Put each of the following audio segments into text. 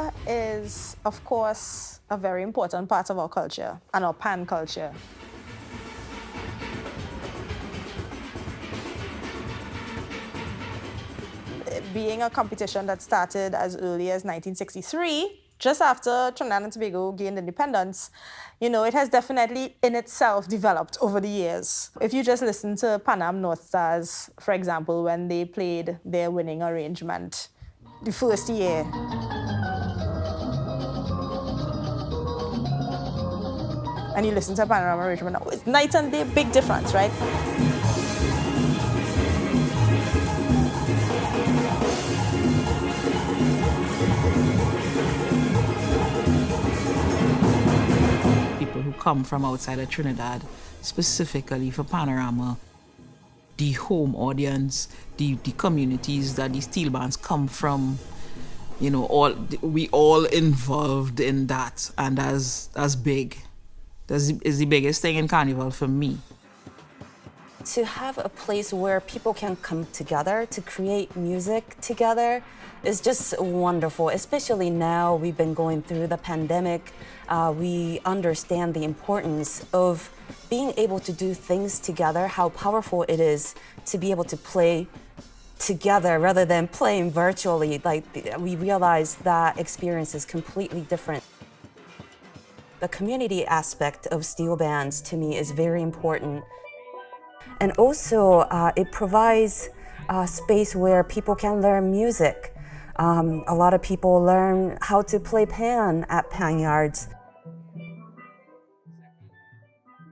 Panorama is, of course, a very important part of our culture and our pan culture. Being a competition that started as early as 1963, just after Trinidad and Tobago gained independence, you know, it has definitely in itself developed over the years. If you just listen to Pan Am North Stars, for example, when they played their winning arrangement the first year, and you listen to a Panorama arrangement now, it's night and day, big difference, right? People who come from outside of Trinidad, specifically for Panorama, the home audience, the communities that the steel bands come from, you know, we all involved in that, and that's big. That is the biggest thing in Carnival for me. To have a place where people can come together to create music together is just wonderful, especially now we've been going through the pandemic. We understand the importance of being able to do things together, how powerful it is to be able to play together rather than playing virtually. Like, we realize that experience is completely different. The community aspect of steel bands to me is very important. And also, it provides a space where people can learn music. A lot of people learn how to play pan at pan yards.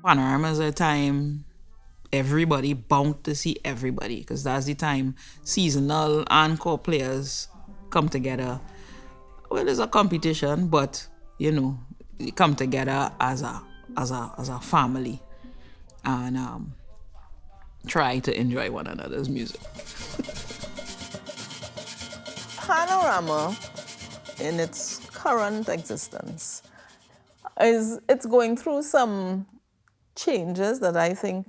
Panorama is a time everybody bound to see everybody, because that's the time seasonal and core players come together. Well, it's a competition, but you know, you come together as a family and try to enjoy one another's music. Panorama, in its current existence, it's going through some changes that I think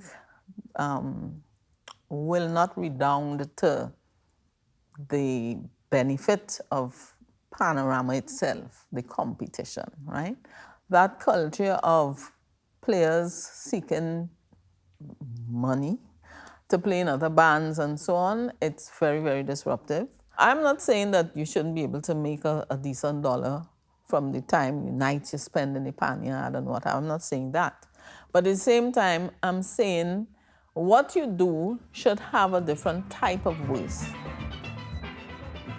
will not redound to the benefit of Panorama itself, the competition, right? That culture of players seeking money to play in other bands and so on, it's very, very disruptive. I'm not saying that you shouldn't be able to make a decent dollar from the nights you spend in the pan yard and what. I'm not saying that. But at the same time, I'm saying what you do should have a different type of voice.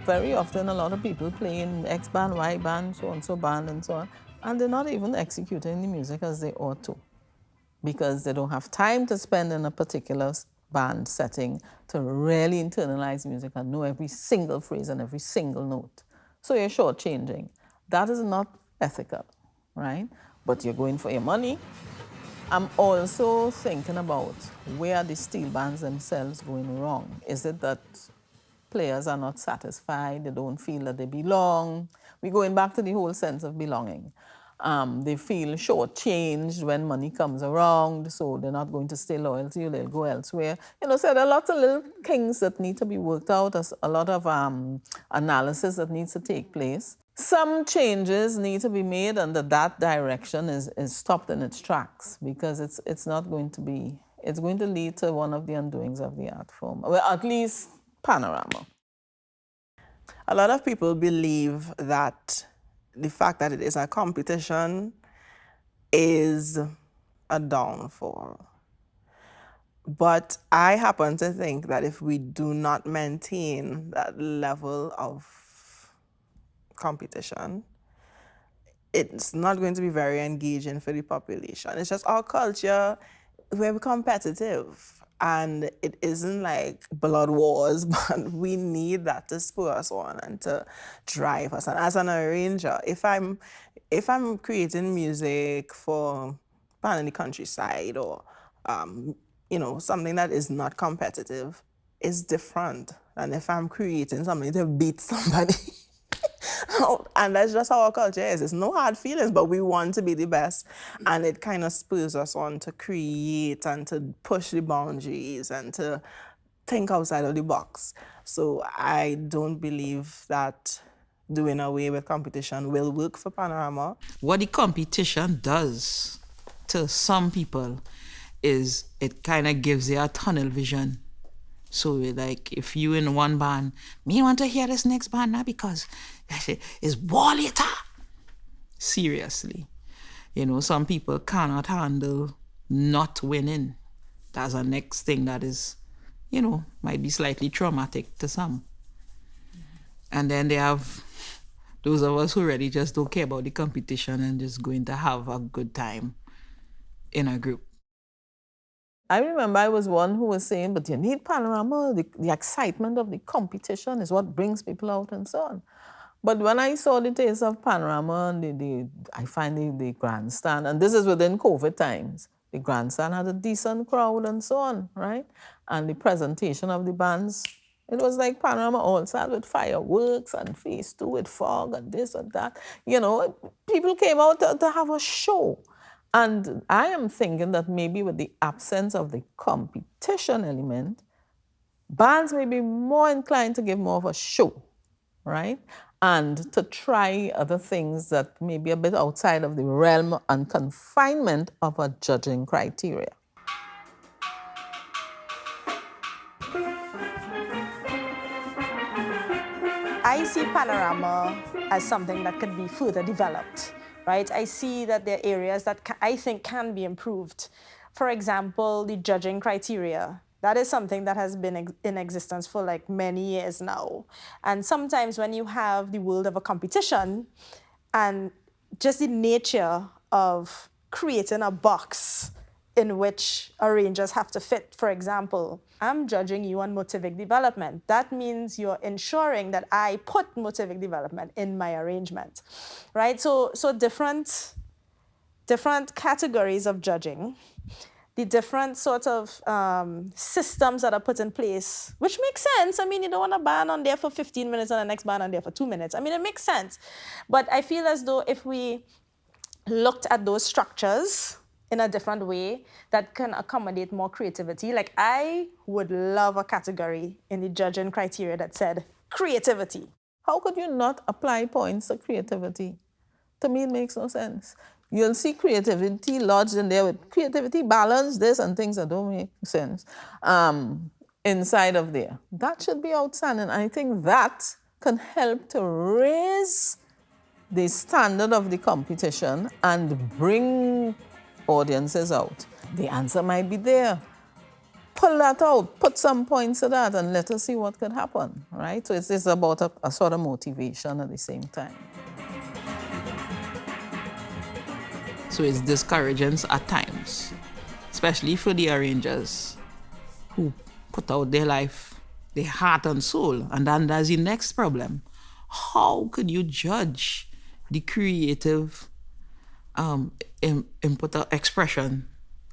Very often, a lot of people play in X band, Y band, so-and-so band, and so on, and they're not even executing the music as they ought to, because they don't have time to spend in a particular band setting to really internalize music and know every single phrase and every single note. So you're shortchanging. That is not ethical, right? But you're going for your money. I'm also thinking about where the steel bands themselves going wrong. Is it that players are not satisfied, they don't feel that they belong? We're going back to the whole sense of belonging. They feel shortchanged when money comes around, so they're not going to stay loyal to you, they'll go elsewhere. You know, so there are lots of little things that need to be worked out, a lot of analysis that needs to take place. Some changes need to be made, and that direction is stopped in its tracks, because it's not going to be, it's going to lead to one of the undoings of the art form, well, at least Panorama. A lot of people believe that the fact that it is a competition is a downfall. But I happen to think that if we do not maintain that level of competition, it's not going to be very engaging for the population. It's just our culture, we're competitive. And it isn't like blood wars, but we need that to spur us on and to drive us. And as an arranger, if I'm creating music for band in the countryside or you know, something that is not competitive, is different than if I'm creating something to beat somebody. And that's just how our culture is. It's no hard feelings, but we want to be the best. And it kind of spurs us on to create and to push the boundaries and to think outside of the box. So I don't believe that doing away with competition will work for Panorama. What the competition does to some people is it kind of gives you a tunnel vision. So like if you in one band, me want to hear this next band now because it's war later. Seriously. You know, some people cannot handle not winning. That's the next thing that is, you know, might be slightly traumatic to some. And then they have those of us who really just don't care about the competition and just going to have a good time in a group. I remember I was one who was saying, but you need Panorama, the excitement of the competition is what brings people out and so on. But when I saw the taste of Panorama, I find the grandstand, and this is within COVID times, the grandstand had a decent crowd and so on, right? And the presentation of the bands, it was like Panorama all started with fireworks and phase 2 with fog and this and that. You know, people came out to have a show. And I am thinking that maybe with the absence of the competition element, bands may be more inclined to give more of a show, right? And to try other things that may be a bit outside of the realm and confinement of a judging criteria. I see Panorama as something that could be further developed, right? I see that there are areas that I think can be improved. For example, the judging criteria. That is something that has been in existence for like many years now. And sometimes when you have the world of a competition and just the nature of creating a box in which arrangers have to fit, for example, I'm judging you on motivic development. That means you're ensuring that I put motivic development in my arrangement, right? So different categories of judging, the different sort of systems that are put in place, which makes sense. I mean, you don't want a band on there for 15 minutes and the next band on there for 2 minutes. I mean, it makes sense. But I feel as though if we looked at those structures in a different way that can accommodate more creativity, like I would love a category in the judging criteria that said creativity. How could you not apply points to creativity? To me, it makes no sense. You'll see creativity lodged in there with creativity, balance, this, and things that don't make sense inside of there. That should be outstanding. I think that can help to raise the standard of the competition and bring audiences out. The answer might be there. Pull that out, put some points to that, and let us see what could happen, right? So it's about a sort of motivation at the same time. So it's discouraging at times, especially for the arrangers who put out their life, their heart and soul. And then there's the next problem. How could you judge the creative input or expression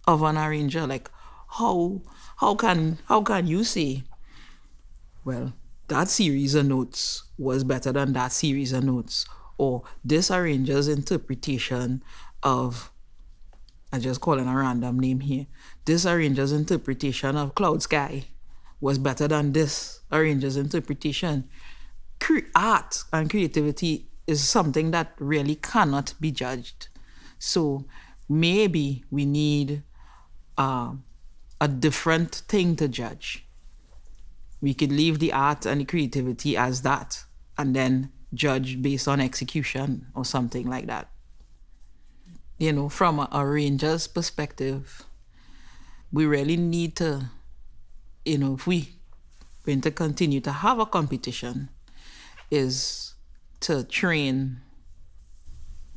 of an arranger? Like, how can you say, well, that series of notes was better than that series of notes, or this arranger's interpretation of, I just call it a random name here, this arranger's interpretation of Cloud Sky was better than this arranger's interpretation. Art and creativity is something that really cannot be judged. So maybe we need a different thing to judge. We could leave the art and the creativity as that and then judge based on execution or something like that. You know, from an arranger's perspective, we really need to, you know, if we're going to continue to have a competition, is to train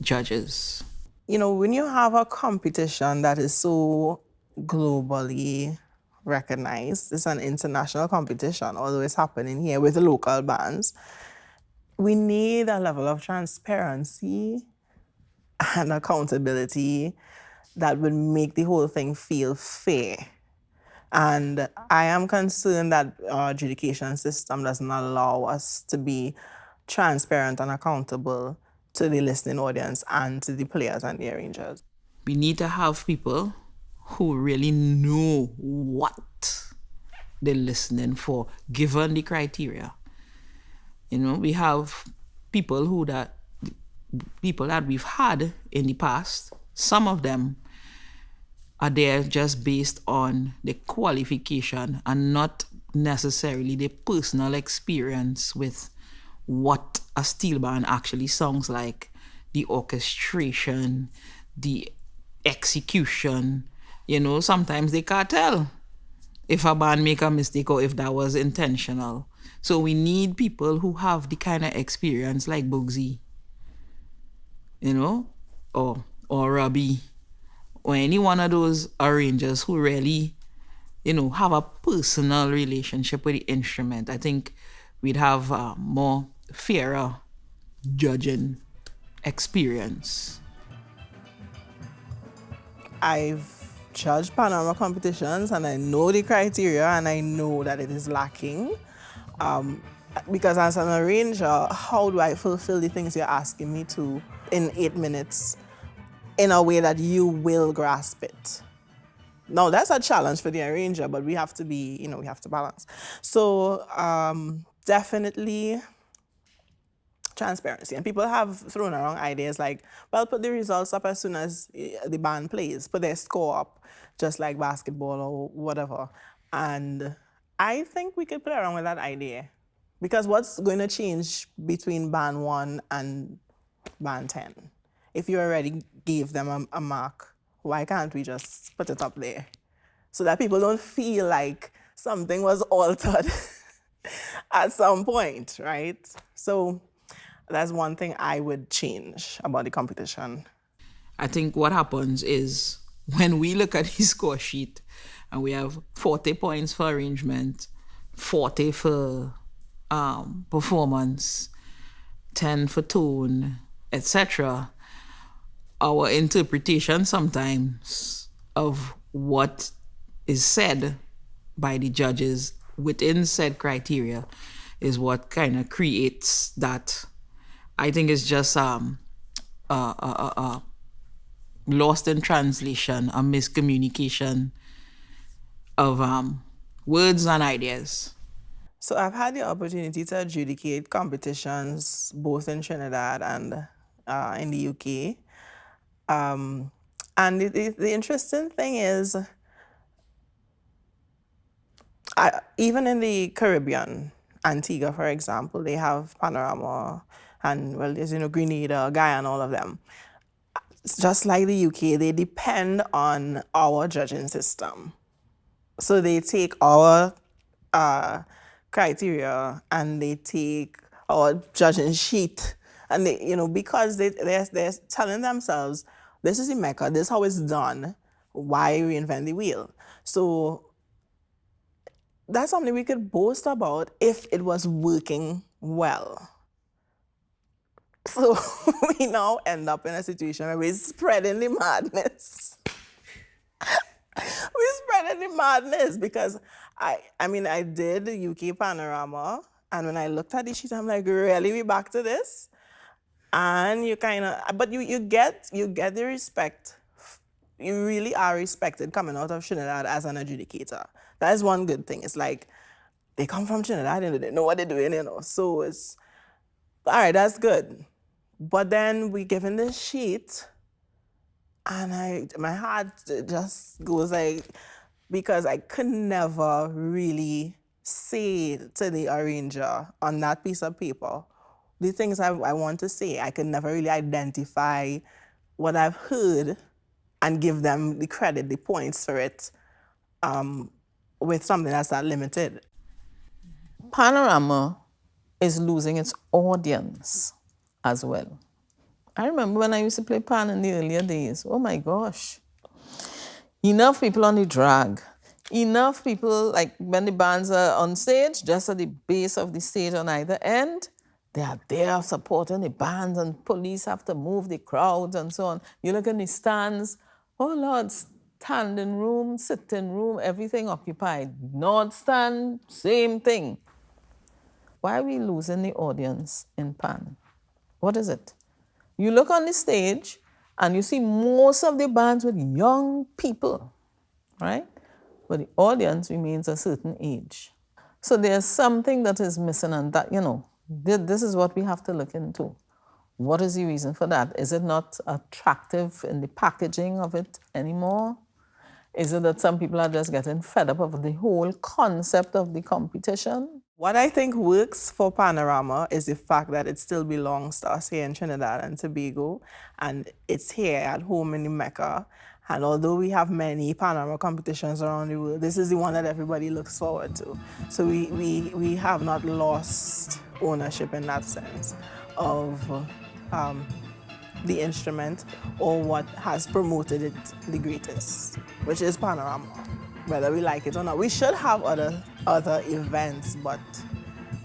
judges. You know, when you have a competition that is so globally recognized, it's an international competition, although it's happening here with local bands, we need a level of transparency and accountability that would make the whole thing feel fair. And I am concerned that our adjudication system doesn't allow us to be transparent and accountable to the listening audience and to the players and the arrangers. We need to have people who really know what they're listening for, given the criteria. You know, we have people that we've had in the past, some of them are there just based on the qualification and not necessarily the personal experience with what a steel band actually sounds like, the orchestration, the execution. Sometimes they can't tell if a band make a mistake or if that was intentional. So we need people who have the kind of experience like Bugsy, or Robbie, or any one of those arrangers who really, have a personal relationship with the instrument. I think we'd have more fairer judging experience. I've judged panorama competitions and I know the criteria and I know that it is lacking. Because as an arranger, how do I fulfill the things you're asking me to in 8 minutes in a way that you will grasp it? Now, that's a challenge for the arranger, but we have to be, we have to balance. So definitely transparency. And people have thrown around ideas like, well, put the results up as soon as the band plays, put their score up, just like basketball or whatever. And I think we could play around with that idea. Because what's going to change between band 1 and band 10? If you already gave them a mark, why can't we just put it up there? So that people don't feel like something was altered at some point, right? So that's one thing I would change about the competition. I think what happens is when we look at the score sheet and we have 40 points for arrangement, 40 for performance, 10 for tone, etc., our interpretation sometimes of what is said by the judges within said criteria is what kind of creates that. I think it's just lost in translation, a miscommunication of words and ideas. So I've had the opportunity to adjudicate competitions both in Trinidad and in the UK. And the interesting thing is, even in the Caribbean, Antigua, for example, they have Panorama, and well, there's Grenada, Guyana, all of them. It's just like the UK, they depend on our judging system. So they take our criteria and they take our judging sheet, and they, because they're telling themselves, this is the Mecca, this is how it's done, why reinvent the wheel? So that's something we could boast about if it was working well. So we now end up in a situation where we're spreading the madness. We're spreading the madness because I did the UK Panorama, and when I looked at the sheet, I'm like, really, we back to this? And you kind of, but you get the respect. You really are respected coming out of Trinidad as an adjudicator. That is one good thing. It's like, they come from Trinidad and they know what they're doing, So it's, all right, that's good. But then we given this sheet, and my heart just goes like, because I could never really say to the arranger on that piece of paper the things I want to say. I could never really identify what I've heard and give them the credit, the points for it, with something that's that limited. Panorama is losing its audience as well. I remember when I used to play pan in the earlier days. Oh my gosh. Enough people on the drag. Enough people, like when the bands are on stage, just at the base of the stage on either end, they are there supporting the bands, and police have to move the crowds and so on. You look in the stands, oh Lord, standing room, sitting room, everything occupied. North stand, same thing. Why are we losing the audience in pan? What is it? You look on the stage and you see most of the bands with young people, right? But the audience remains a certain age. So there's something that is missing, and that, This is what we have to look into. What is the reason for that? Is it not attractive in the packaging of it anymore? Is it that some people are just getting fed up of the whole concept of the competition? What I think works for Panorama is the fact that it still belongs to us here in Trinidad and Tobago, and it's here at home in the Mecca. And although we have many Panorama competitions around the world, this is the one that everybody looks forward to. So we have not lost ownership in that sense of the instrument or what has promoted it the greatest, which is Panorama, whether we like it or not. We should have other events, but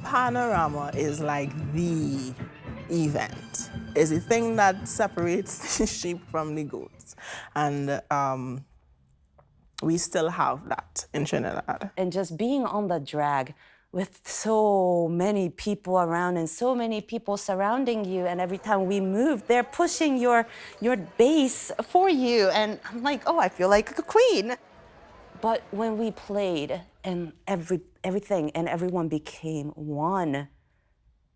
Panorama is like the event. It's the thing that separates the sheep from the goats. And we still have that in Trinidad. And just being on the drag with so many people around and so many people surrounding you, and every time we move, they're pushing your bass for you. And I'm like, oh, I feel like a queen. But when we played and everything and everyone became one,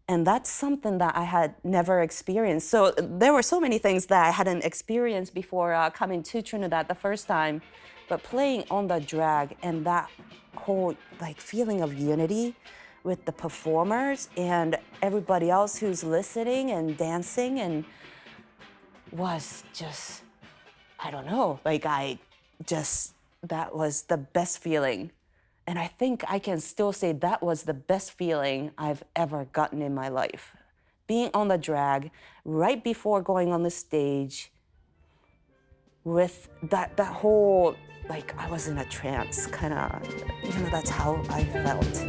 and that's something that I had never experienced. So there were so many things that I hadn't experienced before coming to Trinidad the first time, but playing on the drag and that whole like feeling of unity with the performers and everybody else who's listening and dancing and was just, I don't know, like that was the best feeling. And I think I can still say that was the best feeling I've ever gotten in my life. Being on the drag right before going on the stage with that whole, like I was in a trance kind of, that's how I felt.